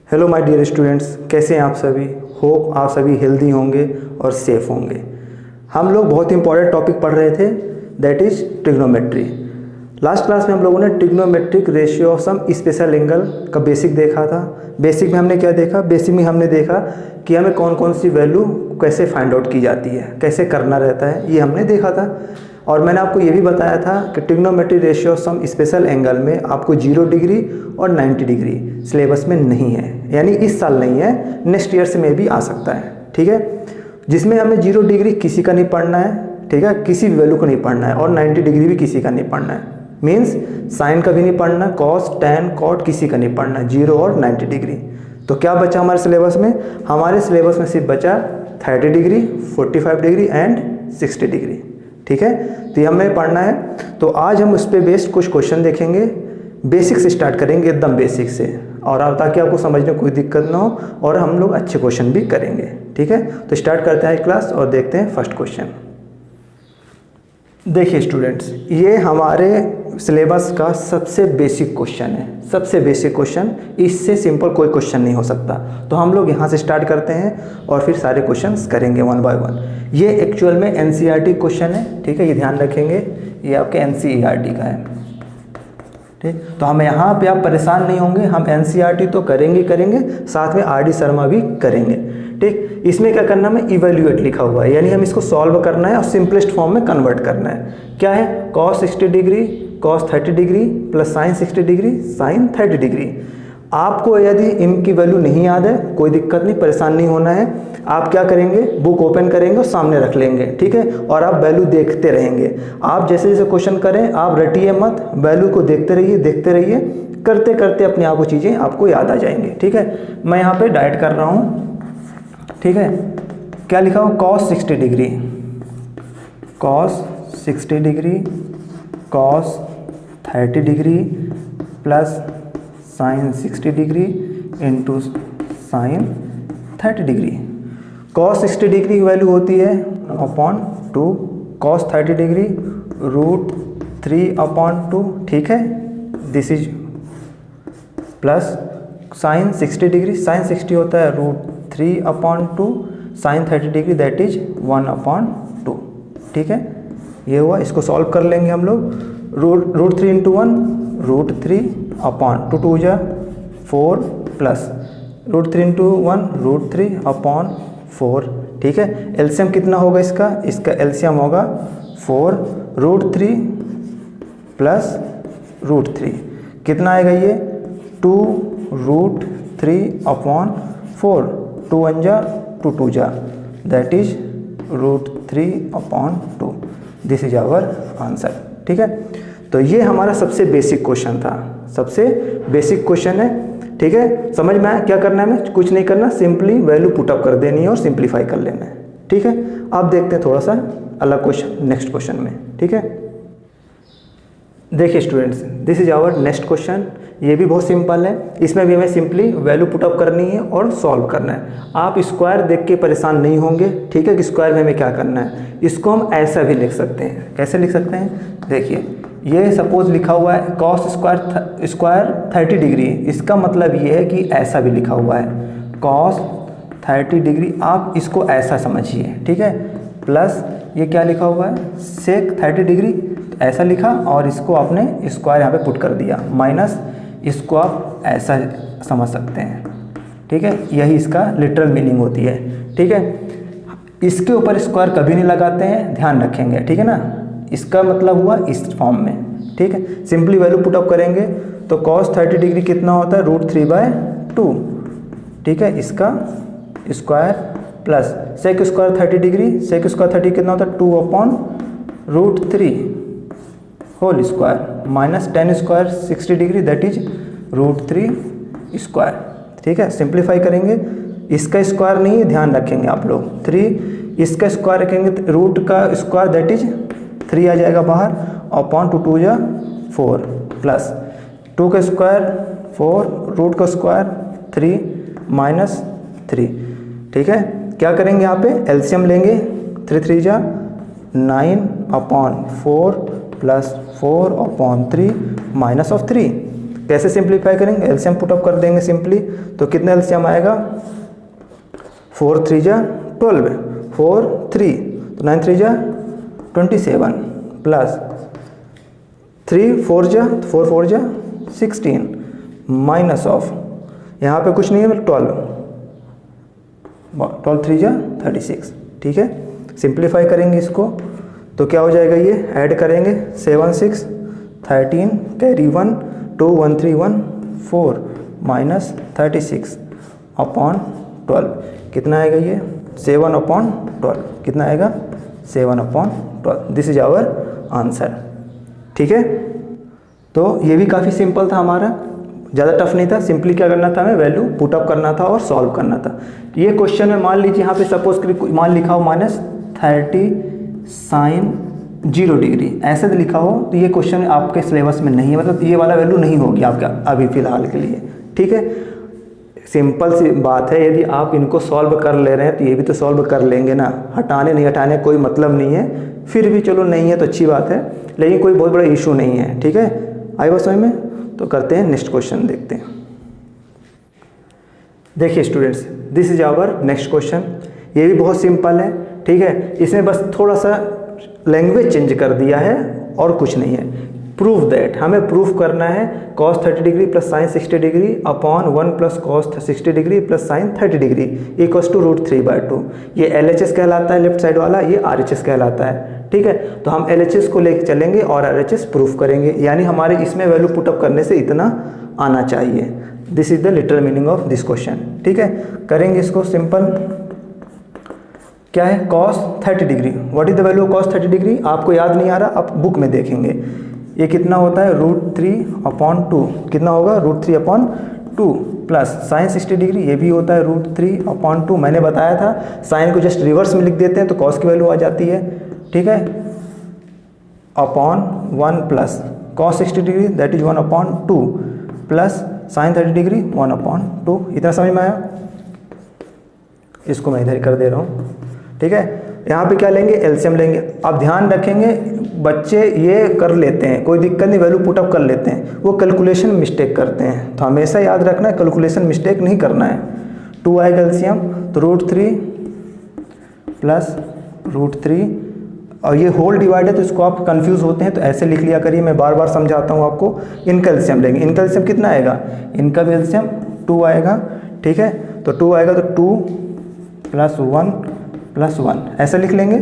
Hello my dear students, कैसे हैं आप सभी। होप आप सभी हेल्दी होंगे और सेफ होंगे। हम लोग बहुत इंपॉर्टेंट टॉपिक पढ़ रहे थे, that is trigonometry. Last class में हम लोगों ने trigonometric ratio of some special angle का बेसिक देखा था। बेसिक में हमने क्या देखा? बेसिक में हमने देखा कि हमें कौन कौन सी वैल्यू कैसे फाइंड आउट की जाती है, कैसे करना रहता है, ये हमने देखा था। और मैंने आपको ये भी बताया था कि trigonometry ratio of some special angle में आपको 0 डिग्री और 90 डिग्री सिलेबस में नहीं है, यानी इस साल नहीं है, नेक्स्ट ईयर से में भी आ सकता है। ठीक है, जिसमें हमें 0 डिग्री किसी का नहीं पढ़ना है, ठीक है, किसी भी वैल्यू को नहीं पढ़ना है, और 90 डिग्री भी किसी का नहीं पढ़ना है। मीन्स साइन का भी नहीं पढ़ना, कॉस टैन कॉट किसी का नहीं पढ़ना, 0 और 90 डिग्री। तो क्या बचा हमारे सिलेबस में? हमारे सिलेबस में सिर्फ बचा 30 डिग्री, 45 डिग्री एंड 60 डिग्री। ठीक है, तो ये हमें पढ़ना है। तो आज हम उस पर बेस्ड कुछ क्वेश्चन देखेंगे। बेसिक से स्टार्ट करेंगे, एकदम बेसिक से, और ताकि आपको समझने में कोई दिक्कत ना हो और हम लोग अच्छे क्वेश्चन भी करेंगे। ठीक है, तो स्टार्ट करते हैं क्लास और देखते हैं फर्स्ट क्वेश्चन। देखिए स्टूडेंट्स, ये हमारे सिलेबस का सबसे बेसिक क्वेश्चन है, सबसे बेसिक क्वेश्चन। इससे सिंपल कोई क्वेश्चन नहीं हो सकता। तो हम लोग यहाँ से स्टार्ट करते हैं और फिर सारे क्वेश्चंस करेंगे वन बाय वन। ये एक्चुअल में एनसीईआरटी क्वेश्चन है, ठीक है, ये ध्यान रखेंगे, ये आपके एनसीईआरटी का है। ठीक, तो हम यहाँ पे आप परेशान नहीं होंगे, हम एनसीईआरटी तो करेंगे, साथ में आरडी शर्मा भी करेंगे। ठीक, इसमें क्या करना है, इवेल्युएट लिखा हुआ है, यानी हम इसको सॉल्व करना है और सिंपलेस्ट फॉर्म में कन्वर्ट करना है। क्या है? Cos 60 degree cos 30 degree plus sine 60 degree sign 30 degree. आपको यदि इनकी वैल्यू नहीं याद है, कोई दिक्कत नहीं, परेशान नहीं होना है। आप क्या करेंगे, बुक ओपन करेंगे और सामने रख लेंगे, ठीक है, और आप वैल्यू देखते रहेंगे। आप जैसे जैसे क्वेश्चन करें, आप रटिए मत, वैल्यू को देखते रहिए, करते करते अपने आप वो चीज़ें आपको याद आ जाएंगी। ठीक है, मैं यहाँ पे डाइट कर रहा हूँ। ठीक है, क्या लिखा हो? Cos 60 degree cos 60 degree cos 30 degree plus sine 60 degree into sine 30 degree. Cos 60 degree की वैल्यू होती है अपॉन 2, कॉस 30 डिग्री √3/2। ठीक है, this is plus sine 60 degree, sine 60 होता है √3/2, साइन 30 डिग्री दैट इज 1/2। ठीक है, ये हुआ। इसको सॉल्व कर लेंगे हम लोग। √3 × 1 √3/2, 2 जा 4 प्लस √3 × 1 √3/4। ठीक है, एलसीएम कितना होगा इसका? इसका एलसीएम होगा 4 √3 प्लस √3, कितना आएगा ये? 2 √3/4, 2 1 जा 2 2 जा, that is √3/2। This is our answer. ठीक है, तो ये हमारा सबसे बेसिक क्वेश्चन था, सबसे बेसिक क्वेश्चन है। ठीक है, समझ में आया? क्या करना है, हमें कुछ नहीं करना, सिंपली वैल्यू पुटअप कर देनी है और सिंप्लीफाई कर लेना है। ठीक है, अब देखते हैं थोड़ा सा अलग क्वेश्चन नेक्स्ट क्वेश्चन में। ठीक है, देखिए students, this is our next question. ये भी बहुत सिंपल है, इसमें भी हमें सिंपली वैल्यू पुटअप करनी है और सॉल्व करना है। आप स्क्वायर देख के परेशान नहीं होंगे, ठीक है, कि स्क्वायर में हमें क्या करना है। इसको हम ऐसा भी लिख सकते हैं। कैसे लिख सकते हैं? देखिए, ये सपोज लिखा हुआ है कॉस स्क्वायर 30 डिग्री, इसका मतलब ये है कि ऐसा भी लिखा हुआ है कॉस 30 डिग्री, आप इसको ऐसा समझिए। ठीक है, प्लस ये क्या लिखा हुआ है, सेक 30 डिग्री, ऐसा लिखा और इसको आपने स्क्वायर यहाँ पे पुट कर दिया, माइनस इसको आप ऐसा समझ सकते हैं। ठीक है, यही इसका लिटरल मीनिंग होती है। ठीक है, इसके ऊपर स्क्वायर कभी नहीं लगाते हैं, ध्यान रखेंगे। ठीक है ना, इसका मतलब हुआ इस फॉर्म में। ठीक है, सिंपली वैल्यू पुटअप करेंगे तो cos 30 डिग्री कितना होता है? √3/2। ठीक है, इसका square plus sec square 30 degree, sec square 30 कितना होता है? 2/√3 whole square minus tan square 60 degree that is √3 square. ठीक है, सिंप्लीफाई करेंगे, इसका स्क्वायर नहीं, ध्यान रखेंगे आप लोग, 3, इसका स्क्वायर रखेंगे, रूट का स्क्वायर दैट इज 3 आ जाएगा बाहर, अपॉन 2 जा 4 प्लस 2 का स्क्वायर 4, रूट का स्क्वायर 3 माइनस 3। ठीक है, क्या करेंगे यहाँ पे? एलसीएम लेंगे, 3 3 जा 9/4 प्लस 4/3 माइनस ऑफ 3, कैसे सिंप्लीफाई करेंगे, एलसीएम पुटअप कर देंगे सिंपली। तो कितना एलसीएम आएगा, 4 3 जा 12, 4 3 तो 9 3 जा 27 प्लस 3 4 जा 4 4 जा 16 माइनस ऑफ यहाँ पे कुछ नहीं है 12 3 जा 36। ठीक है, सिंप्लीफाई करेंगे इसको तो क्या हो जाएगा, ये ऐड करेंगे 7 6 13 कैरी 1 2 1 3 1 4 माइनस 36 अपॉन 12 कितना आएगा, ये 7 अपॉन 12 कितना आएगा, 7 upon 12। This is our answer. ठीक है, तो ये भी काफ़ी सिंपल था हमारा, ज़्यादा टफ नहीं था। सिंपली क्या करना था, हमें वैल्यू पुटअप करना था और सॉल्व करना था। ये क्वेश्चन में मान लीजिए यहाँ पे सपोज मान लिखा हो -30 sin 0 डिग्री ऐसे तो लिखा हो, तो ये क्वेश्चन आपके सिलेबस में नहीं है, मतलब ये वाला वैल्यू नहीं होगी आपका अभी फ़िलहाल के लिए। ठीक है, सिंपल सी बात है, यदि आप इनको सॉल्व कर ले रहे हैं तो ये भी तो सॉल्व कर लेंगे ना, हटाने नहीं हटाने कोई मतलब नहीं है। फिर भी चलो नहीं है तो अच्छी बात है, लेकिन कोई बहुत बड़ा इशू नहीं है। ठीक है, आई बात समझ में? तो करते हैं नेक्स्ट क्वेश्चन, देखते हैं। देखिए students, this is our next question. ये भी बहुत सिंपल है। ठीक है, इसमें बस थोड़ा सा लैंग्वेज चेंज कर दिया है और कुछ नहीं है। प्रूव दैट, हमें प्रूफ करना है cos 30 degree plus sine 60 degree upon 1 plus cos 60 degree plus sine 30 degree equals to √3/2। ये LHS कहलाता है लेफ्ट साइड वाला, ये RHS कहलाता है। ठीक है, तो हम LHS को लेके चलेंगे और RHS प्रूफ करेंगे, यानी हमारे इसमें वैल्यू पुटअप करने से इतना आना चाहिए। This is the literal meaning of this question. ठीक है, करेंगे इसको सिंपल। क्या है cos 30 degree, what is the value of cos 30 degree, आपको याद नहीं आ रहा, आप बुक में देखेंगे। ये कितना होता है, √3/2 कितना होगा, √3/2 प्लस साइन 60 डिग्री, ये भी होता है √3/2। मैंने बताया था साइन को जस्ट रिवर्स में लिख देते हैं तो cos की वैल्यू आ जाती है। ठीक है, upon 1 plus cos 60 degree that is 1/2 plus sine 30 degree 1/2। इतना समझ में आया? इसको मैं इधर कर दे रहा हूँ। ठीक है, यहाँ पे क्या लेंगे, एलसीएम लेंगे। अब ध्यान रखेंगे बच्चे ये कर लेते हैं, कोई दिक्कत नहीं, वैल्यू पुटअप कर लेते हैं, वो कैलकुलेशन मिस्टेक करते हैं। तो हमेशा याद रखना है कैलकुलेशन मिस्टेक नहीं करना है। 2 आएगा एलसीएम तो √3 प्लस √3, और ये होल डिवाइड है तो इसको आप कंफ्यूज होते हैं तो ऐसे लिख लिया करिए, मैं बार बार समझाता हूँ आपको। इनका एलसीएम लेंगे, इनका एलसीएम कितना आएगा, इनका भी एलसीएम 2 आएगा। ठीक है, तो 2 आएगा तो 2 + 1 + 1 ऐसा लिख लेंगे।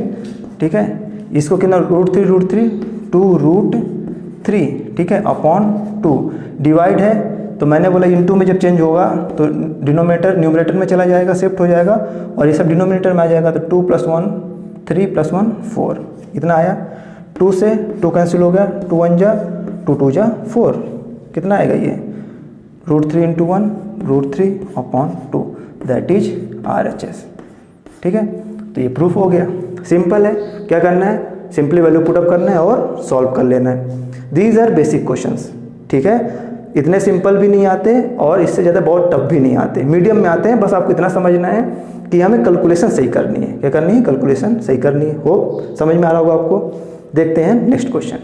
ठीक है, इसको कितना √3 2√3। ठीक है, अपॉन 2 डिवाइड है तो मैंने बोला इनटू में जब चेंज होगा तो डिनोमिनेटर न्यूमरेटर में चला जाएगा, शिफ्ट हो जाएगा, और ये सब डिनोमिनेटर में आ जाएगा। तो 2 + 1 3 + 1 4 इतना आया। 2 से 2 कैंसिल हो गया, 2 1 जा 2 2 जा 4 कितना आएगा, ये √3 × 1 √3/2 दैट इज RHS। ठीक है, तो ये प्रूफ हो गया। सिंपल है, क्या करना है, सिंपली वैल्यू पुटअप करना है और सॉल्व कर लेना है। These are basic questions. ठीक है, इतने सिंपल भी नहीं आते और इससे ज़्यादा बहुत टफ भी नहीं आते, मीडियम में आते हैं। बस आपको इतना समझना है कि हमें कैलकुलेशन सही करनी है। क्या करनी है, कैलकुलेशन सही करनी है। हो समझ में आ रहा होगा आपको। देखते हैं नेक्स्ट क्वेश्चन।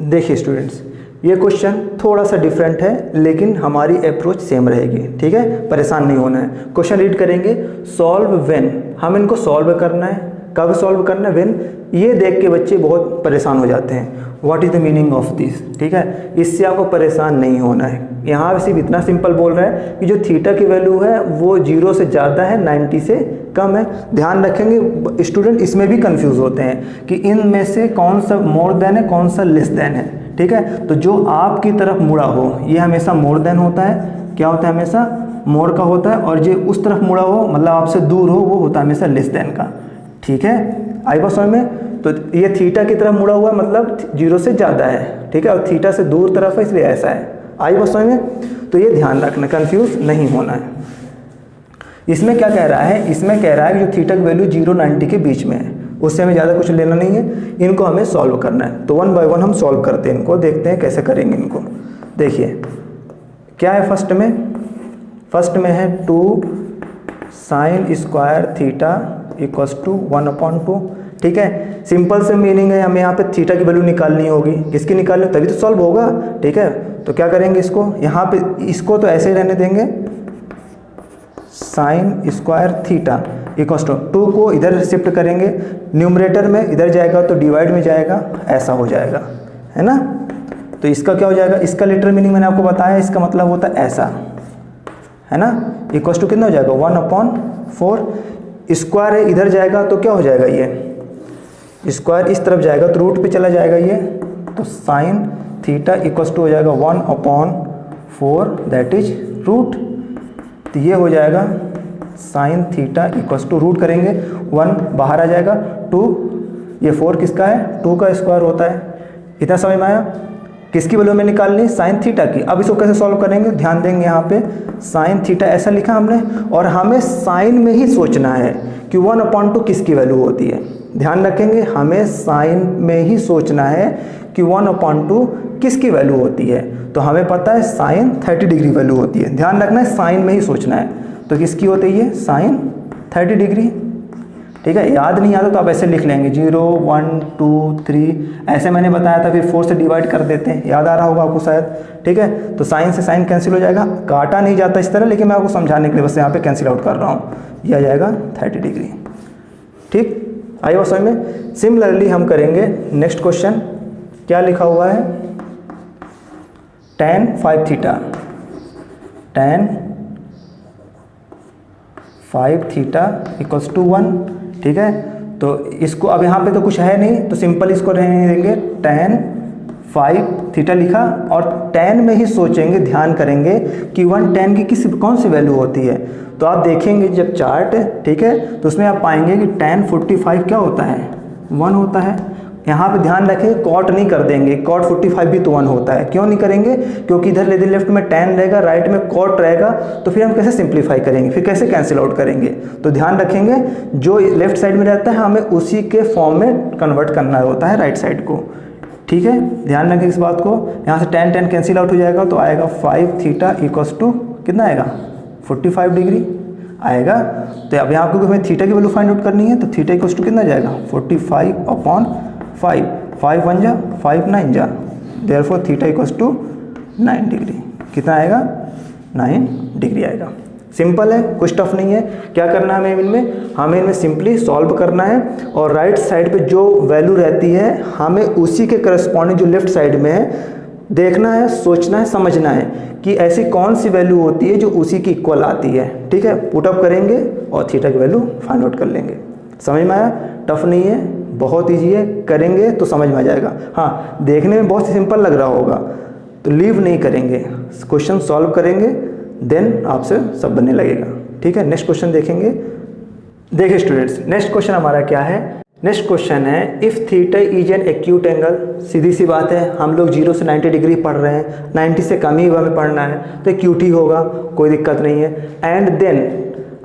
देखिए स्टूडेंट्स, ये क्वेश्चन थोड़ा सा डिफरेंट है लेकिन हमारी अप्रोच सेम रहेगी। ठीक है, परेशान नहीं होना है। क्वेश्चन रीड करेंगे, सॉल्व व्हेन, हम इनको सॉल्व करना है। कब सॉल्व करना है, व्हेन। ये देख के बच्चे बहुत परेशान हो जाते हैं, what is the meaning of this. ठीक है, इससे आपको परेशान नहीं होना है। यहाँ सिर्फ इतना सिंपल बोल रहा है कि जो थीटा की वैल्यू है वो 0 से ज़्यादा है, 90 से कम है। ध्यान रखेंगे स्टूडेंट, इसमें भी कंफ्यूज होते हैं कि इनमें से कौन सा मोर देन है, कौन सा लेस देन है। ठीक है, तो जो आपकी तरफ मुड़ा हो ये हमेशा मोर देन होता है। क्या होता है, हमेशा मोर का होता है, और जो उस तरफ मुड़ा हो मतलब आपसे दूर हो वो होता है हमेशा लेस देन का। ठीक है, आई बात समझ में? तो ये थीटा की तरफ मुड़ा हुआ मतलब 0 से ज़्यादा है। ठीक है, और थीटा से दूर तरफ है इसलिए ऐसा है। आई बात समझ में? तो ये ध्यान रखना, कंफ्यूज नहीं होना है। इसमें क्या कह रहा है, इसमें कह रहा है कि जो थीटा की वैल्यू 0 90 के बीच में है, उससे हमें ज़्यादा कुछ लेना नहीं है। इनको हमें सॉल्व करना है, तो 1 बाय 1 हम सॉल्व करते हैं इनको, देखते हैं कैसे करेंगे इनको। देखिए क्या है, फर्स्ट में है 2 sin² थीटा = 1/2। ठीक है, सिंपल से मीनिंग है, हमें यहाँ पे थीटा की वैल्यू निकालनी होगी। किसकी निकालनी, तभी तो सॉल्व होगा। ठीक है, तो क्या करेंगे इसको, यहाँ पे इसको तो ऐसे ही रहने देंगे, sine square theta equal to 2 को इधर शिफ्ट करेंगे, न्यूमरेटर में इधर जाएगा तो डिवाइड में जाएगा, ऐसा हो जाएगा, है ना। तो इसका क्या हो जाएगा, इसका लिटरल मीनिंग मैंने आपको बताया, इसका मतलब होता है ऐसा, है ना। इक्वल टू कितना हो जाएगा 1/4, स्क्वायर है इधर जाएगा तो क्या हो जाएगा, ये स्क्वायर इस तरफ जाएगा तो रूट पे चला जाएगा ये, तो साइन थीटा इक्वल टू हो जाएगा 1/4 दैट इज रूट। तो ये हो जाएगा sine theta equal to root करेंगे, 1 बाहर आ जाएगा, 2 ये 4 किसका है, 2 का स्क्वायर होता है। इतना समझ में आया। किसकी वैल्यू में निकालनी, साइन थीटा की। अब इसको कैसे सॉल्व करेंगे, ध्यान देंगे यहाँ पे साइन थीटा ऐसा लिखा हमने, और हमें साइन में ही सोचना है कि 1/2 किसकी वैल्यू होती है। ध्यान रखेंगे, हमें साइन में ही सोचना है कि 1/2 किसकी वैल्यू होती है। तो हमें पता है साइन 30 डिग्री वैल्यू होती है। ध्यान रखना है साइन में ही सोचना है, तो किसकी होती है साइन 30 डिग्री। ठीक है, याद नहीं आता तो आप ऐसे लिख लेंगे 0 1 2 3, ऐसे मैंने बताया था, फिर 4 से डिवाइड कर देते हैं, याद आ रहा होगा आपको शायद। ठीक है, तो साइन से साइन कैंसिल हो जाएगा, काटा नहीं जाता इस तरह, लेकिन मैं आपको समझाने के लिए बस यहाँ पे कैंसिल आउट कर रहा हूँ, यह आ जाएगा 30 डिग्री। ठीक, आई बात समझ में। सिमिलरली हम करेंगे नेक्स्ट क्वेश्चन, क्या लिखा हुआ है, tan 5 theta, tan 5 theta equals to 1। ठीक है, तो इसको अब यहाँ पे तो कुछ है नहीं, तो सिंपल इसको रहने देंगे, tan 5 थीटा लिखा, और tan में ही सोचेंगे, ध्यान करेंगे कि 1 tan की कौन सी वैल्यू होती है। तो आप देखेंगे जब चार्ट, ठीक है, तो उसमें आप पाएंगे कि tan 45 क्या होता है, 1 होता है। यहाँ पे ध्यान रखें, कॉट नहीं कर देंगे, कॉट 45 भी तो 1 होता है। क्यों नहीं करेंगे, क्योंकि इधर यदि लेफ्ट में tan रहेगा, राइट में कॉट रहेगा, तो फिर हम कैसे सिंप्लीफाई करेंगे, फिर कैसे कैंसिल आउट करेंगे। तो ध्यान रखेंगे, जो लेफ्ट साइड में रहता है हमें उसी के फॉर्म में कन्वर्ट करना होता है राइट साइड को। ठीक है, ध्यान रखें इस बात को। यहाँ से tan कैंसिल आउट हो जाएगा, तो आएगा 5 थीटा इक्वल्स टू कितना आएगा 45 डिग्री आएगा। तो अब यहाँ आपको हमें थीटा की वैल्यू फाइंड आउट करनी है, तो थीटा इक्वल्स टू कितना जाएगा 45/5, 5 1 जा 5 9 जा, therefore theta equals to 9 degree. कितना आएगा 9 डिग्री आएगा। सिंपल है, कुछ टफ नहीं है। क्या करना है हमें इनमें सिंपली सॉल्व करना है, और राइट साइड पे जो वैल्यू रहती है हमें उसी के करस्पॉन्डिंग जो लेफ्ट साइड में है देखना है, सोचना है, समझना है कि ऐसी कौन सी वैल्यू होती है जो उसी की इक्वल आती है। ठीक है, पुट अप करेंगे और थीटा की वैल्यू फाइंड आउट कर लेंगे। समझ में आया, टफ नहीं है, बहुत ईजी है, करेंगे तो समझ में आ जाएगा। हाँ, देखने में बहुत सिंपल लग रहा होगा, तो लीव नहीं करेंगे, क्वेश्चन सॉल्व करेंगे, देन आपसे सब बनने लगेगा। ठीक है, नेक्स्ट क्वेश्चन देखेंगे। देखिए स्टूडेंट्स, नेक्स्ट क्वेश्चन हमारा क्या है, नेक्स्ट क्वेश्चन है if theta is an acute angle. सीधी सी बात है, हम लोग 0 से 90 डिग्री पढ़ रहे हैं, 90 से कम ही हमें पढ़ना है, तो एक्यूट ही होगा, कोई दिक्कत नहीं है।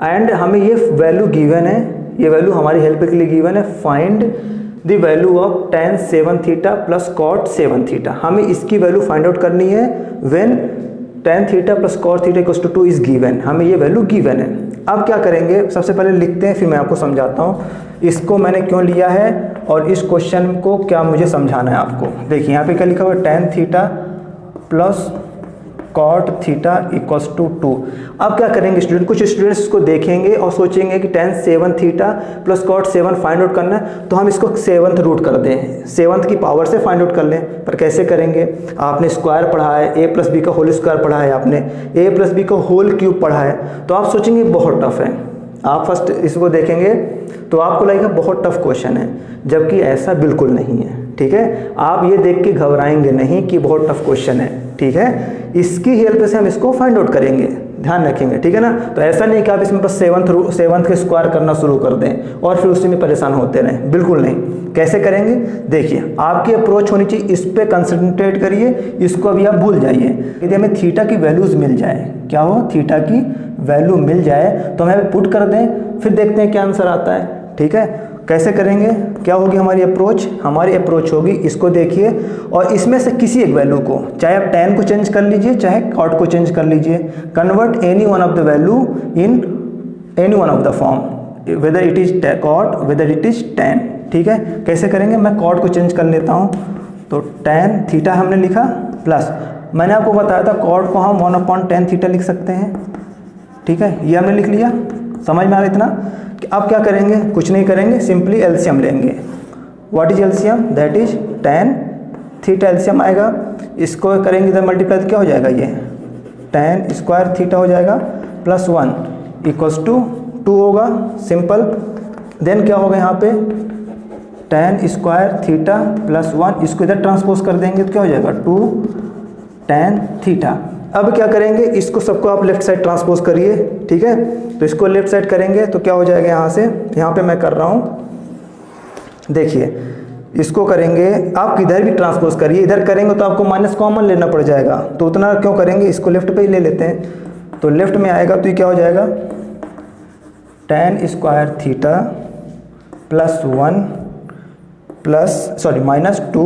एंड हमें ये वैल्यू गिवन है, ये वैल्यू हमारी हेल्प के लिए गिवन है, find the value of tan 7 theta plus cot 7 theta. हमें इसकी वैल्यू फाइंड आउट करनी है when tan theta plus cot theta equals to 2 is given. हमें ये वैल्यू गिवन है। अब क्या करेंगे, सबसे पहले लिखते हैं, फिर मैं आपको समझाता हूँ इसको मैंने क्यों लिया है और इस क्वेश्चन को क्या मुझे समझाना है आपको। देखिए यहाँ पे क्या लिखा हुआ है, tan theta plus cot theta equals to 2। अब क्या करेंगे स्टूडेंट, कुछ स्टूडेंट्स इसको देखेंगे और सोचेंगे कि tan 7 theta plus cot 7 find out करना है, तो हम इसको 7th रूट कर दें, 7th की पावर से फाइंड आउट कर लें। पर कैसे करेंगे, आपने स्क्वायर पढ़ा है, a प्लस बी का होल स्क्वायर पढ़ा है, आपने a प्लस बी का होल क्यूब पढ़ा है, तो आप सोचेंगे बहुत टफ है। आप फर्स्ट इसको देखेंगे तो आपको लगेगा बहुत टफ क्वेश्चन है, जबकि ऐसा बिल्कुल नहीं है। ठीक है, आप ये देख के घबराएंगे नहीं कि बहुत टफ क्वेश्चन है। ठीक है, इसकी हेल्प से हम इसको फाइंड आउट करेंगे, ध्यान रखेंगे। ठीक है ना, तो ऐसा नहीं कि आप इसमें बस 7th के स्क्वायर करना शुरू कर दें और फिर उसी में परेशान होते रहें, बिल्कुल नहीं। कैसे करेंगे, देखिए आपकी अप्रोच होनी चाहिए, इस पर कंसंट्रेट करिए, इसको अभी आप भूल जाइए। यदि हमें थीटा की वैल्यूज़ मिल जाए, क्या हो, थीटा की वैल्यू मिल जाए तो हमें पुट कर दें, फिर देखते हैं क्या आंसर आता है। ठीक है, कैसे करेंगे, क्या होगी हमारी अप्रोच, हमारी अप्रोच होगी, इसको देखिए और इसमें से किसी एक वैल्यू को, चाहे आप tan को चेंज कर लीजिए, चाहे cot को चेंज कर लीजिए, convert any one of the value in any one of the form, whether it is cot whether it is tan। ठीक है, कैसे करेंगे, मैं cot को चेंज कर लेता हूँ, तो tan थीटा हमने लिखा प्लस मैंने आपको बताया था कॉट को हम 1/tan थीटा लिख सकते हैं, ठीक है, ये हमने लिख लिया। समझ में आ रहा इतना कि अब क्या करेंगे, कुछ नहीं करेंगे, सिंपली एलसीएम लेंगे। What is LCM, that is tan theta LCM आएगा। इसको करेंगे इधर मल्टीप्लाई तो क्या हो जाएगा, ये tan स्क्वायर थीटा हो जाएगा प्लस 1 इक्वल्स टू 2 होगा, सिंपल। देन क्या होगा यहाँ पे tan स्क्वायर थीटा प्लस 1, इसको इधर ट्रांसपोज कर देंगे तो क्या हो जाएगा 2 tan थीटा। अब क्या करेंगे, इसको सबको आप लेफ्ट साइड ट्रांसपोज करिए, ठीक है। तो इसको लेफ्ट साइड करेंगे तो क्या हो जाएगा, यहाँ से यहाँ पे मैं कर रहा हूँ, देखिए इसको करेंगे, आप इधर भी ट्रांसपोज करिए, इधर करेंगे तो आपको माइनस कॉमन लेना पड़ जाएगा, तो उतना क्यों करेंगे, इसको लेफ्ट पे ही ले लेते हैं। तो लेफ्ट में आएगा तो ये क्या हो जाएगा tan square theta plus 1 minus 2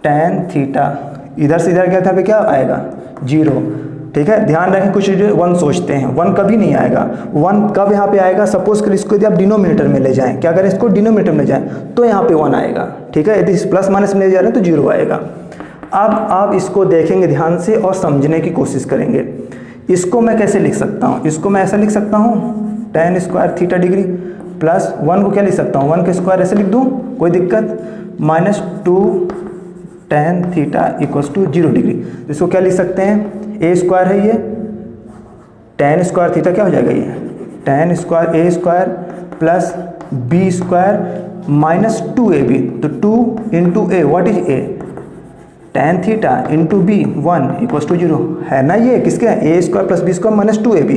tan theta, इधर से इधर गया था पे क्या आएगा 0, ठीक है। ध्यान रखें कुछ 1 सोचते हैं, 1 कभी नहीं आएगा। 1 कब यहाँ पे आएगा, सपोज कर इसको यदि आप डिनोमिनेटर में ले जाएं, क्या करें इसको डिनोमिनेटर में जाएं तो यहाँ पे 1 आएगा, ठीक है। यदि प्लस माइनस में ले जा रहे हैं तो 0 आएगा। अब आप इसको देखेंगे ध्यान से और समझने की कोशिश करेंगे। इसको मैं कैसे लिख सकता हूँ, इसको मैं ऐसा लिख सकता हूँ tan square theta degree plus 1 को क्या लिख सकता हूँ, 1 के स्क्वायर ऐसे लिख दूँ, कोई दिक्कत, minus 2 tan theta equals to 0 degree. इसको क्या लिख सकते हैं, ए स्क्वायर है ये, tan स्क्वायर थीटा क्या हो जाएगा, ये tan square a square plus b square minus 2ab, तो 2 into a, what is a, tan theta into b 1 equals to 0 है ना। ये किसका है, a square plus b square minus 2ab,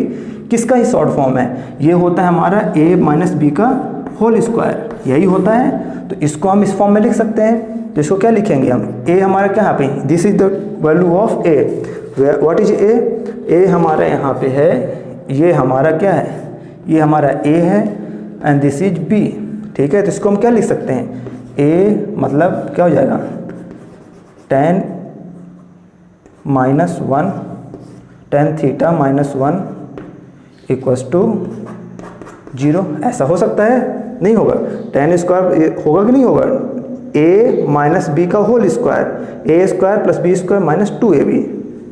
किसका ही शॉर्ट फॉर्म है, ये होता है हमारा a माइनस बी का होल स्क्वायर, यही होता है। तो इसको हम इस फॉर्म में लिख सकते हैं। तो इसको क्या लिखेंगे हम, a हमारा क्या यहाँ पे, this is the value of a, what is a हमारा यहाँ पे है, ये हमारा क्या है, ये हमारा a है एंड दिस इज b, ठीक है। तो इसको हम क्या लिख सकते हैं, a मतलब क्या हो जाएगा tan minus 1 tan theta minus 1 equals to 0, ऐसा हो सकता है, नहीं होगा, tan स्क्वायर होगा कि नहीं होगा, a माइनस बी का whole square, a square plus b square minus 2ab,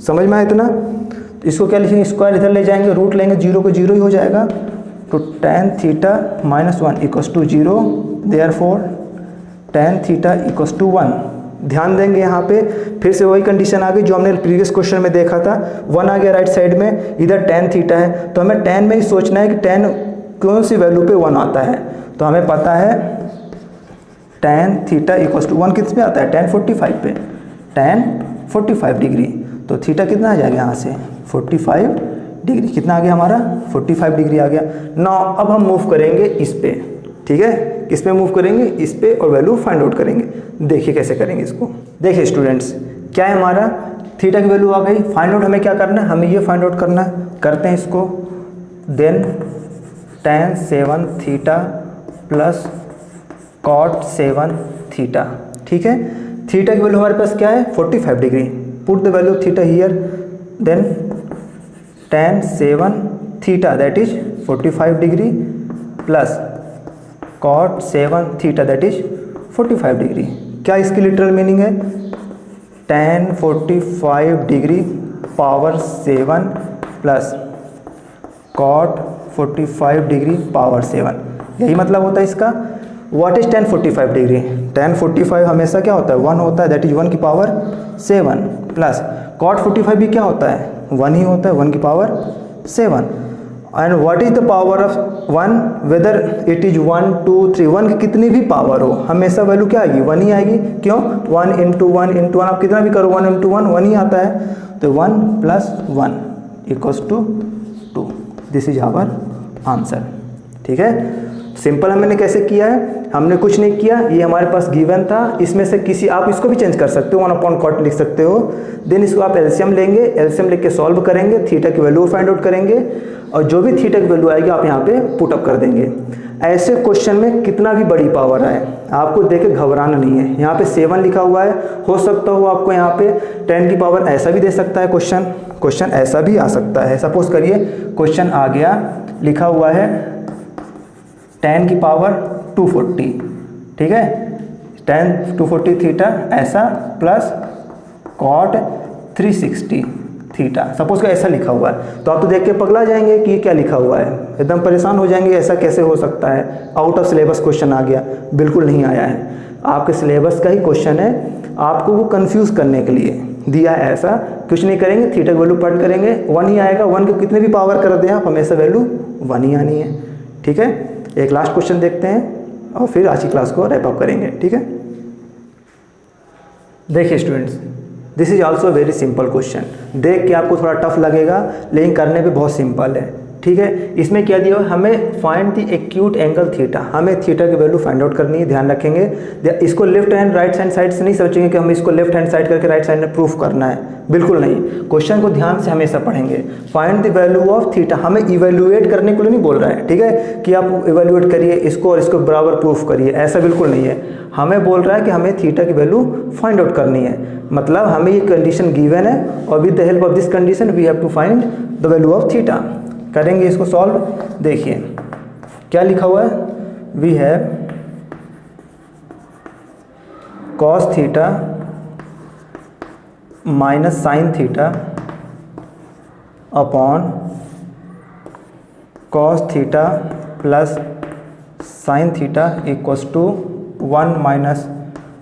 समझ में आया इतना। तो इसको क्या लिखेंगे, स्क्वायर इधर ले जाएंगे, रूट लेंगे, 0 को 0 ही हो जाएगा। तो tan theta minus 1 equals to 0, therefore tan theta equals to 1। ध्यान देंगे यहाँ पे फिर से वही कंडीशन आ गई जो हमने प्रीवियस क्वेश्चन में देखा था, 1 आ गया राइट साइड में, इधर tan थीटा है, तो हमें tan में ही सोचना है कि tan कौन सी वैल्यू पे 1 आता है। तो हमें पता है tan थीटा इक्वल्स टू 1 किस पे आता है, tan 45 पे, tan 45 डिग्री। तो थीटा कितना आ जाएगा यहाँ से 45 डिग्री, कितना आ गया हमारा 45 डिग्री आ गया। नाउ अब हम मूव करेंगे इस पे, ठीक है, किस पे मूव करेंगे, इस पे, और वैल्यू फाइंड आउट करेंगे। देखिए कैसे करेंगे इसको। देखिए स्टूडेंट्स, क्या है हमारा थीटा की वैल्यू आ गई, फाइंड आउट हमें क्या करना है, हमें ये फाइंड आउट करना है, करते हैं इसको। Then tan 7 theta plus cot 7 theta, ठीक है। थीटा की वैल्यू हमारे पास क्या है 45 degree, put the value theta here, then tan 7 theta that is 45 degree plus cot 7 theta that is 45 degree. क्या इसकी लिटरल मीनिंग है, tan 45 degree power 7 plus cot 45 degree power 7, यही मतलब होता है इसका। What is tan 45 degree, tan 45 हमेशा क्या होता है 1 होता है, दैट इज 1 की पावर 7 प्लस cot 45 भी क्या होता है 1 ही होता है, 1 की power 7। And what is the power of 1, whether it is 1 2 3, 1 की कितनी भी पावर हो हमेशा वैल्यू क्या आएगी 1 ही आएगी। क्यों, 1 इंटू 1 इंटू 1, आप कितना भी करो 1 इंटू 1 1 ही आता है। तो 1 plus 1 equals to 2, this is our answer, ठीक है। सिंपल हमने कैसे किया है, हमने कुछ नहीं किया, ये हमारे पास गिवन था, इसमें से किसी आप इसको भी चेंज कर सकते हो, 1/cot लिख सकते हो। देन इसको आप एलसीएम लेंगे, एलसीएम लेके सॉल्व करेंगे, थीटा की वैल्यू फाइंड आउट करेंगे, और जो भी थीटा की वैल्यू आएगी आप यहाँ पे पुट अप कर देंगे। ऐसे क्वेश्चन में कितना भी बड़ी पावर आए आपको देख के घबराना नहीं है। यहाँ पे 7 लिखा हुआ है, हो सकता हो आपको यहाँ पे 10 की पावर ऐसा भी दे सकता है, क्वेश्चन ऐसा भी आ सकता है। सपोज करिए क्वेश्चन आ गया, लिखा हुआ है 10 की पावर 240, ठीक है, tan 240 थीटा ऐसा प्लस कॉट 360 थीटा। सपोज का ऐसा लिखा हुआ है तो आप तो देख के पगला जाएंगे कि ये क्या लिखा हुआ है, एकदम परेशान हो जाएंगे, ऐसा कैसे हो सकता है, आउट ऑफ सिलेबस क्वेश्चन आ गया। बिल्कुल नहीं आया है, आपके सिलेबस का ही क्वेश्चन है, आपको वो कंफ्यूज करने के लिए दिया है। ऐसा कुछ नहीं करेंगे, थीटा की वैल्यू पढ़ करेंगे 1 ही आएगा, 1 को कितने भी पावर कर दें आप, हमेशा वैल्यू 1 ही आनी है। ठीक है, एक लास्ट क्वेश्चन देखते हैं और फिर आज की क्लास को रैप अप करेंगे। ठीक है, देखिए students, this is also very simple question. देख के आपको थोड़ा टफ लगेगा लेकिन करने पे बहुत सिंपल है। ठीक है, इसमें क्या दिया हुआ है, हमें find the acute angle theta, हमें थीटा की वैल्यू फाइंड आउट करनी है। ध्यान रखेंगे, इसको left hand right hand side से नहीं सोचेंगे कि हमें इसको लेफ्ट हैंड साइड करके राइट साइड में प्रूफ करना है, बिल्कुल नहीं। क्वेश्चन को ध्यान से हमेशा पढ़ेंगे। Find the value of theta, हमें इवेल्युएट करने के लिए नहीं बोल रहा है। ठीक है, कि आप इवेल्युएट करिए इसको और इसको बराबर प्रूफ करिए, ऐसा बिल्कुल नहीं है। हमें बोल रहा है कि हमें थीटा की वैल्यू फाइंड आउट करनी है, मतलब हमें ये कंडीशन गिवन है और with the help of this condition we have to find the value of theta. करेंगे इसको सॉल्व। देखिए क्या लिखा हुआ है, we have cos theta minus sine theta upon cos theta plus sine theta equals to 1 minus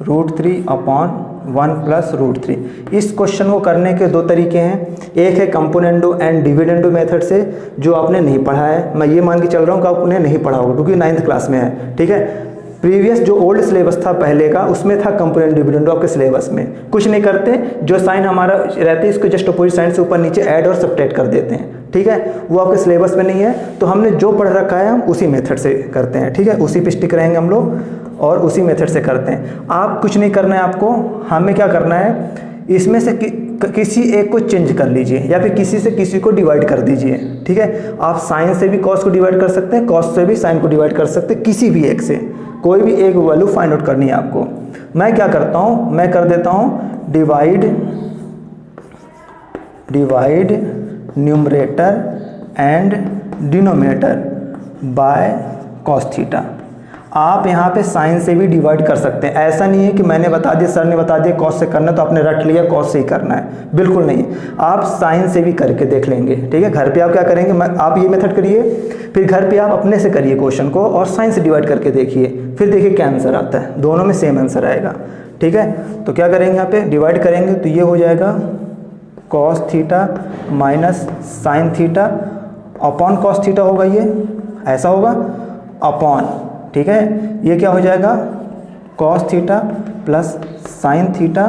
√3 upon 1 plus √3। इस question को करने के दो तरीके हैं, एक है कंपोनेंडो एंड डिविडेंडो मेथड से, जो आपने नहीं पढ़ा है। मैं ये मान के चल रहा हूँ कि आप उन्हें नहीं पढ़ा होगा क्योंकि 9th क्लास में है। ठीक है, प्रीवियस जो ओल्ड सिलेबस था पहले का, उसमें था कंपोनेंट डिविडेंडो आपके सिलेबस में। कुछ नहीं करते, जो साइन हमारा रहते हैं इसको जस्ट अपोजिट साइन से ऊपर नीचे ऐड और सब्ट्रैक्ट कर देते हैं। ठीक है, वो आपके सिलेबस में नहीं है, तो हमने जो पढ़ रखा है हम उसी मेथड से करते हैं। ठीक है, उसी पे स्टिक रहेंगे हम लोग और उसी मेथड से करते हैं। आप कुछ नहीं करना है, आपको हमें क्या करना है, इसमें से किसी एक को चेंज कर लीजिए या फिर किसी से किसी को डिवाइड कर दीजिए। ठीक है, आप साइन से भी कॉस को डिवाइड कर सकते हैं, कॉस से भी साइन को डिवाइड कर सकते हैं, किसी भी एक से कोई भी एक वैल्यू फाइंड आउट करनी है आपको। मैं क्या करता हूँ, मैं कर देता हूँ divide numerator and denominator by cos theta. आप यहाँ पे साइन से भी डिवाइड कर सकते हैं, ऐसा नहीं है कि मैंने बता दिया, सर ने बता दिया कॉस से करना तो आपने रट लिया कॉस से ही करना है, बिल्कुल नहीं। आप साइन से भी करके देख लेंगे। ठीक है, घर पे आप क्या करेंगे, आप ये मेथड करिए, फिर घर पे आप अपने से करिए क्वेश्चन को और साइन से डिवाइड करके देखिए, फिर देखिए क्या आंसर आता है, दोनों में सेम आंसर आएगा। ठीक है, तो क्या करेंगे, यहाँ पे डिवाइड करेंगे तो ये हो जाएगा cos theta minus sine theta upon cos theta होगा, ये ऐसा होगा अपॉन। ठीक है, ये क्या हो जाएगा, cos theta plus sine theta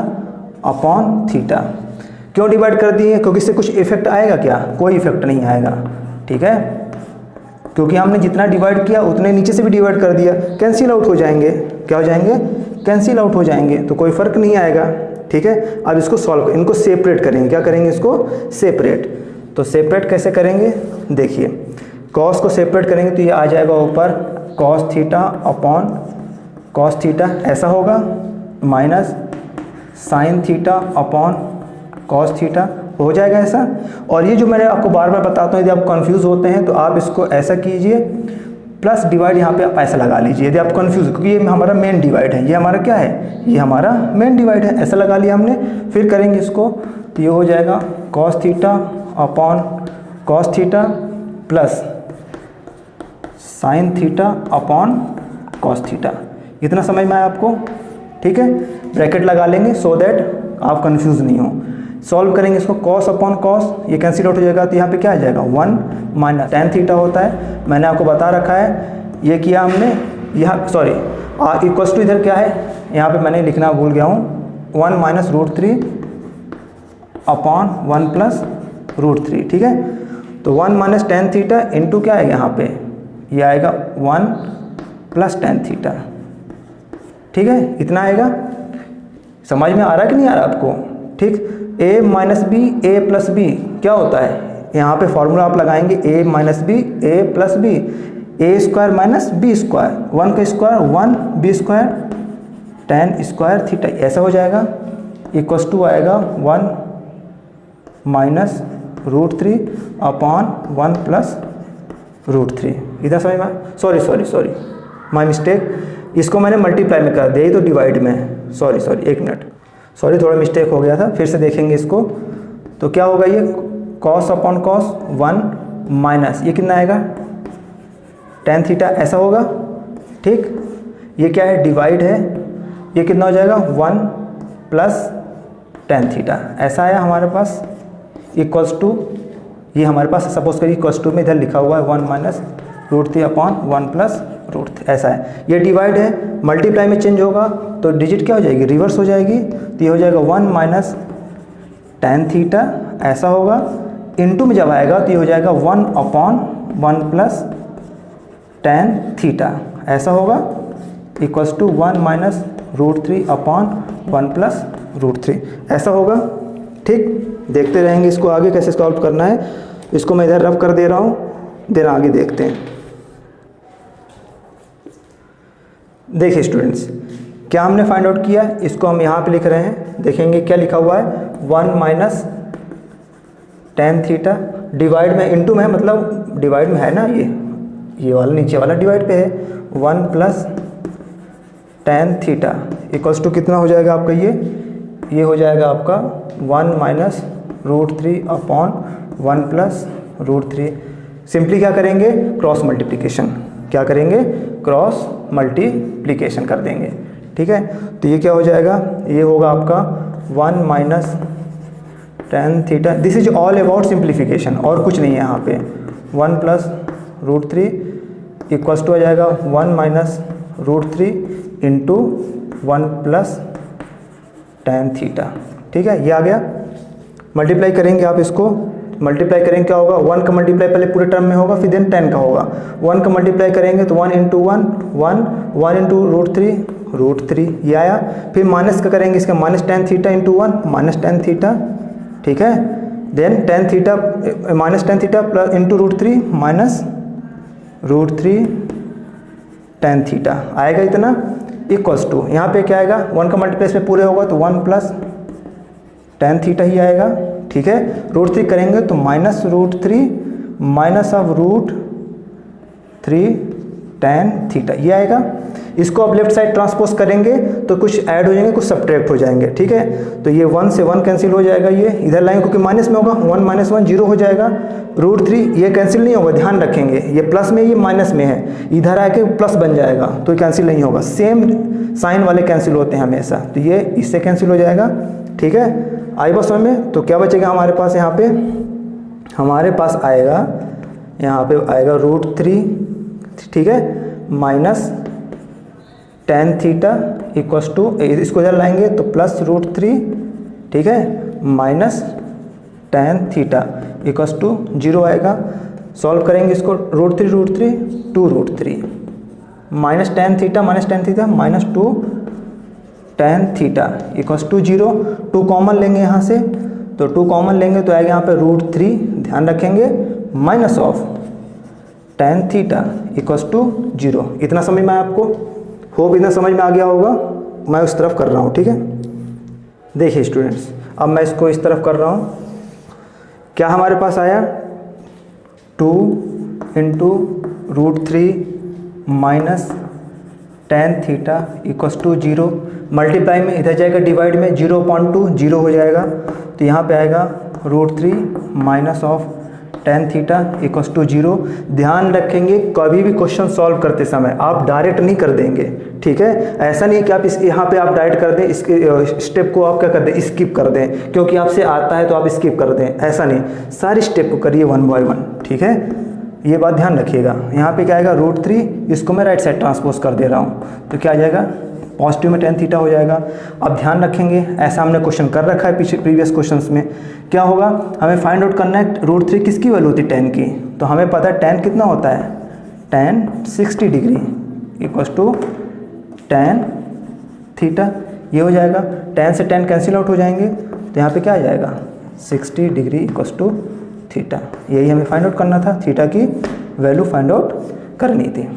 upon theta. क्यों डिवाइड कर दिए, क्योंकि इससे कुछ इफेक्ट आएगा क्या, कोई इफेक्ट नहीं आएगा। ठीक है, क्योंकि हमने जितना डिवाइड किया उतने नीचे से भी डिवाइड कर दिया, कैंसिल आउट हो जाएंगे। क्या हो जाएंगे, कैंसिल आउट हो जाएंगे, तो कोई फर्क नहीं आएगा। ठीक है, अब इसको सॉल्व, इनको सेपरेट करेंगे। क्या करेंगे, इसको सेपरेट। तो सेपरेट कैसे करेंगे, देखिए कॉस को सेपरेट करेंगे तो ये आ जाएगा ऊपर cos theta upon cos theta, ऐसा होगा, minus sine theta upon cos theta हो जाएगा ऐसा। और ये जो मैंने आपको बार बार बताता हूँ, यदि आप कंफ्यूज होते हैं तो आप इसको ऐसा कीजिए, प्लस डिवाइड यहाँ पे आप ऐसा लगा लीजिए यदि आप कंफ्यूज, क्योंकि ये हमारा मेन डिवाइड है, ये हमारा क्या है, ये हमारा मेन डिवाइड है, ऐसा लगा लिया हमने। फिर करेंगे इसको तो ये हो जाएगा cos theta upon cos theta plus sine theta upon cos theta. इतना समझ में आया आपको। ठीक है, ब्रैकेट लगा लेंगे सो दैट आप कंफ्यूज नहीं हो। सॉल्व करेंगे इसको, कॉस अपॉन कॉस, ये कैंसिल आउट हो जाएगा तो यहाँ पे क्या आ जाएगा, 1 माइनस tan थीटा होता है, मैंने आपको बता रखा है। ये किया हमने, यहाँ सॉरी इक्वल्स टू इधर क्या है, यहाँ पे मैंने लिखना भूल गया हूँ, 1 माइनस √3 अपॉन 1 प्लस √3। ठीक है, तो 1 माइनस tan थीटा इंटू क्या है यहाँ पे, ये आएगा 1 प्लस tan थीटा। ठीक है, इतना आएगा। समझ में आ रहा है कि नहीं आ रहा आपको। ठीक, a minus b a plus b क्या होता है, यहाँ पे फॉर्मूला आप लगाएंगे a minus b a plus b, a square minus b square, 1 का square 1 b square tan square theta, ऐसा हो जाएगा। इक्वल्स टू आएगा 1 माइनस √3 अपॉन 1 प्लस √3। इधर समझ में, सॉरी माय मिस्टेक, इसको मैंने मल्टीप्लाई में कर दिया, ये तो डिवाइड में, सॉरी 1 मिनट। सॉरी थोड़ा मिस्टेक हो गया था, फिर से देखेंगे इसको। तो क्या होगा ये कॉस अपॉन कॉस 1 माइनस ये कितना आएगा tan थीटा, ऐसा होगा। ठीक, ये क्या है डिवाइड है, ये कितना हो जाएगा 1 प्लस tan थीटा, ऐसा आया हमारे पास। इक्वल्स टू ये हमारे पास सपोज करिए इक्वल्स टू में इधर लिखा हुआ है 1 माइनस √3 अपॉन 1 प्लस √3, ऐसा है। ये डिवाइड है, मल्टीप्लाई में चेंज होगा तो डिजिट क्या हो जाएगी रिवर्स हो जाएगी, तो ये हो जाएगा 1 माइनस tan थीटा, ऐसा होगा। इनटू में जब आएगा तो ये हो जाएगा 1 अपॉन 1 प्लस tan थीटा, ऐसा होगा। Equals to 1 minus √3 upon 1 plus √3, ऐसा होगा। ठीक, देखते रहेंगे इसको आगे कैसे सॉल्व करना है। इसको मैं इधर रब कर दे रहा हूँ, देन आगे देखते हैं। देखिए स्टूडेंट्स, क्या हमने फाइंड आउट किया, इसको हम यहाँ पे लिख रहे हैं, देखेंगे क्या लिखा हुआ है 1 माइनस tan थीटा, डिवाइड में इनटू में, मतलब डिवाइड में है ना, ये वाला नीचे वाला डिवाइड पे है, 1 plus tan theta equals to कितना हो जाएगा आपका, ये हो जाएगा आपका 1 माइनस √3 अपॉन 1 प्लस √3। सिंपली क्या करेंगे क्रॉस मल्टीप्लिकेशन, क्या करेंगे क्रॉस मल्टीप्लिकेशन कर देंगे। ठीक है, तो ये क्या हो जाएगा, ये होगा आपका 1 minus tan theta, this is all about simplification और कुछ नहीं है यहाँ पे। 1 प्लस √3 इक्वल्स टू आ जाएगा 1 minus √3 into 1 plus tan theta. ठीक है, ये आ गया। मल्टीप्लाई करेंगे आप इसको, मल्टीप्लाई करेंगे क्या होगा 1 का मल्टीप्लाई पहले पूरे टर्म में होगा, फिर देन 10 का होगा। 1 का मल्टीप्लाई करेंगे तो 1 इंटू 1 इंटू √3 ये आया। फिर माइनस का करेंगे इसका, minus tan theta into 1 minus tan theta. ठीक है, then tan theta minus tan theta plus into √3 minus √3 tan theta आएगा इतना। इक्वल्स टू यहाँ पे क्या आएगा 1 का मल्टीप्लाई में पूरे होगा तो 1 प्लस tan थीटा ही आएगा। ठीक है, √3 करेंगे तो minus √3 minus of √3 tan theta ये आएगा। इसको आप लेफ्ट साइड ट्रांसपोज करेंगे तो कुछ ऐड हो जाएंगे, कुछ सब्ट्रैक्ट हो जाएंगे। ठीक है, तो ये 1 से 1 कैंसिल हो जाएगा, ये इधर लाएंगे क्योंकि माइनस में होगा, 1 माइनस 1 0 हो जाएगा। √3 ये कैंसिल नहीं होगा, ध्यान रखेंगे ये प्लस में ये माइनस में है, इधर आके प्लस बन जाएगा तो ये कैंसिल नहीं होगा, सेम साइन वाले कैंसिल होते हैं हमेशा, तो ये इससे कैंसिल हो जाएगा। ठीक है, आई बात समझ में। तो क्या बचेगा हमारे पास, यहाँ पे हमारे पास आएगा, यहाँ पे आएगा √3, ठीक है, minus tan theta equals to, इसको इधर लाएंगे तो प्लस √3, ठीक है, minus tan theta equals to 0 आएगा। सॉल्व करेंगे इसको, √3 2√3 minus tan theta minus 2 tan theta equals to 0। 2 common लेंगे यहाँ से, तो 2 कॉमन लेंगे तो आएगा यहाँ पे √3, ध्यान रखेंगे, minus of tan theta equals to 0। इतना समझ में आया आपको, होप इतना समझ में आ गया होगा। मैं उस तरफ कर रहा हूँ। ठीक है, देखिए स्टूडेंट्स, अब मैं इसको इस तरफ कर रहा हूँ। क्या हमारे पास आया 2 into √3 minus tan theta equals to 0। Multiply में इधर जाएगा, डिवाइड में 0.2 0 हो जाएगा, तो यहाँ पे आएगा √3 minus of tan theta equals to 0। ध्यान रखेंगे कभी भी क्वेश्चन सॉल्व करते समय आप डायरेक्ट नहीं कर देंगे। ठीक है, ऐसा नहीं है कि आप इस यहाँ पे आप डायरेक्ट कर दें, इसके स्टेप को आप क्या कर दें स्किप कर दें, क्योंकि आपसे आता है तो आप स्किप कर दें, ऐसा नहीं, सारे स्टेप को करिए 1 बाय 1। ठीक है, ये बात ध्यान रखिएगा। यहाँ पे क्या आएगा √3, इसको मैं राइट साइड ट्रांसपोज कर दे रहा हूँ, तो क्या आ जाएगा पॉजिटिव में tan थीटा हो जाएगा। अब ध्यान रखेंगे, ऐसा हमने क्वेश्चन कर रखा है पीछे प्रीवियस क्वेश्चंस में। क्या होगा, हमें फाइंड आउट करना है √3 किसकी वैल्यू होती है tan की, तो हमें पता है tan कितना होता है, tan 60 degree equals to tan theta, ये हो जाएगा। tan से tan कैंसिल आउट हो जाएंगे, तो यहाँ पे क्या आ जाएगा 60 डिग्री इक्वल्स टू थीटा। यही हमें फाइंड आउट करना था, थीटा की वैल्यू फाइंड आउट करनी थी।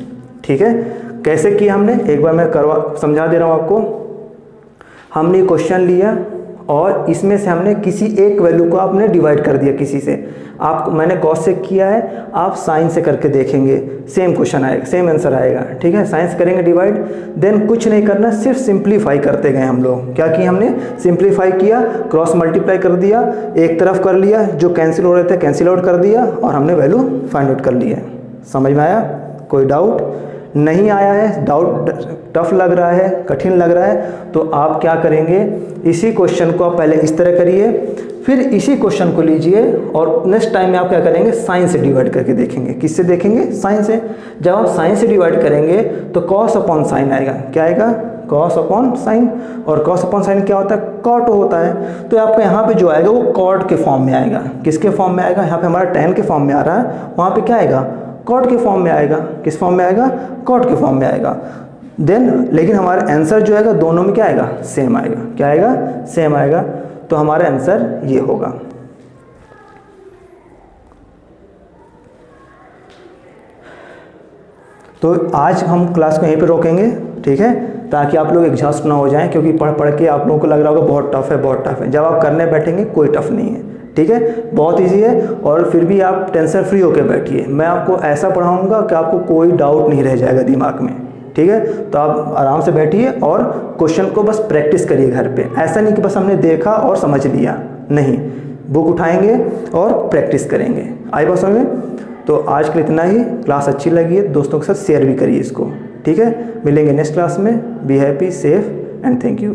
ठीक है, कैसे किया हमने, एक बार मैं समझा दे रहा हूँ आपको। हमने क्वेश्चन लिया और इसमें से हमने किसी एक वैल्यू को आपने डिवाइड कर दिया किसी से। आप मैंने कॉस से किया है, आप साइन से करके देखेंगे, सेम क्वेश्चन आएगा, सेम आंसर आएगा। ठीक है, साइन से करेंगे डिवाइड, देन कुछ नहीं करना, सिर्फ सिंप्लीफाई करते गए हम लोग। क्या किया हमने? सिंप्लीफाई किया, क्रॉस मल्टीप्लाई कर दिया, एक तरफ कर लिया, जो कैंसिल हो रहे थे कैंसिल आउट कर दिया और हमने वैल्यू फाइंड आउट कर लिया। समझ में आया? कोई डाउट नहीं आया है? डाउट टफ लग रहा है, कठिन लग रहा है, तो आप क्या करेंगे, इसी क्वेश्चन को आप पहले इस तरह करिए, फिर इसी क्वेश्चन को लीजिए और नेक्स्ट टाइम में आप क्या करेंगे, साइन से डिवाइड करके देखेंगे। किससे देखेंगे? साइन से। जब आप साइन से डिवाइड करेंगे तो कॉस अपॉन साइन आएगा। क्या आएगा? Cos upon sine. और कॉस अपॉन साइन क्या होता है? कॉट होता है। तो आपका यहाँ पे जो आएगा वो कॉट के फॉर्म में आएगा। किसके फॉर्म में आएगा? यहाँ पे हमारा tan के फॉर्म में आ रहा है, वहाँ पे क्या आएगा? कॉट के फॉर्म में आएगा। किस फॉर्म में आएगा? कॉट के फॉर्म में आएगा। देन लेकिन हमारा आंसर जो आएगा दोनों में क्या आएगा? सेम आएगा। क्या आएगा? सेम आएगा। तो हमारा आंसर ये होगा। तो आज हम क्लास को यहीं पे रोकेंगे, ठीक है, ताकि आप लोग एग्जॉस्ट ना हो जाएं, क्योंकि पढ़ पढ़ के आप लोगों को लग रहा होगा बहुत टफ है, बहुत टफ है। जब आप करने बैठेंगे कोई टफ नहीं है, ठीक है, बहुत इजी है। और फिर भी आप टेंशन फ्री होकर बैठिए। मैं आपको ऐसा पढ़ाऊंगा कि आपको कोई डाउट नहीं रह जाएगा दिमाग में, ठीक है। तो आप आराम से बैठिए और क्वेश्चन को बस प्रैक्टिस करिए घर पे। ऐसा नहीं कि बस हमने देखा और समझ लिया, नहीं, बुक उठाएंगे और प्रैक्टिस करेंगे। आई बात समझ में? तो आज के लिए इतना ही। क्लास अच्छी लगी है दोस्तों के साथ शेयर भी करिए इसको, ठीक है। मिलेंगे नेक्स्ट क्लास में। Be happy, safe and thank you.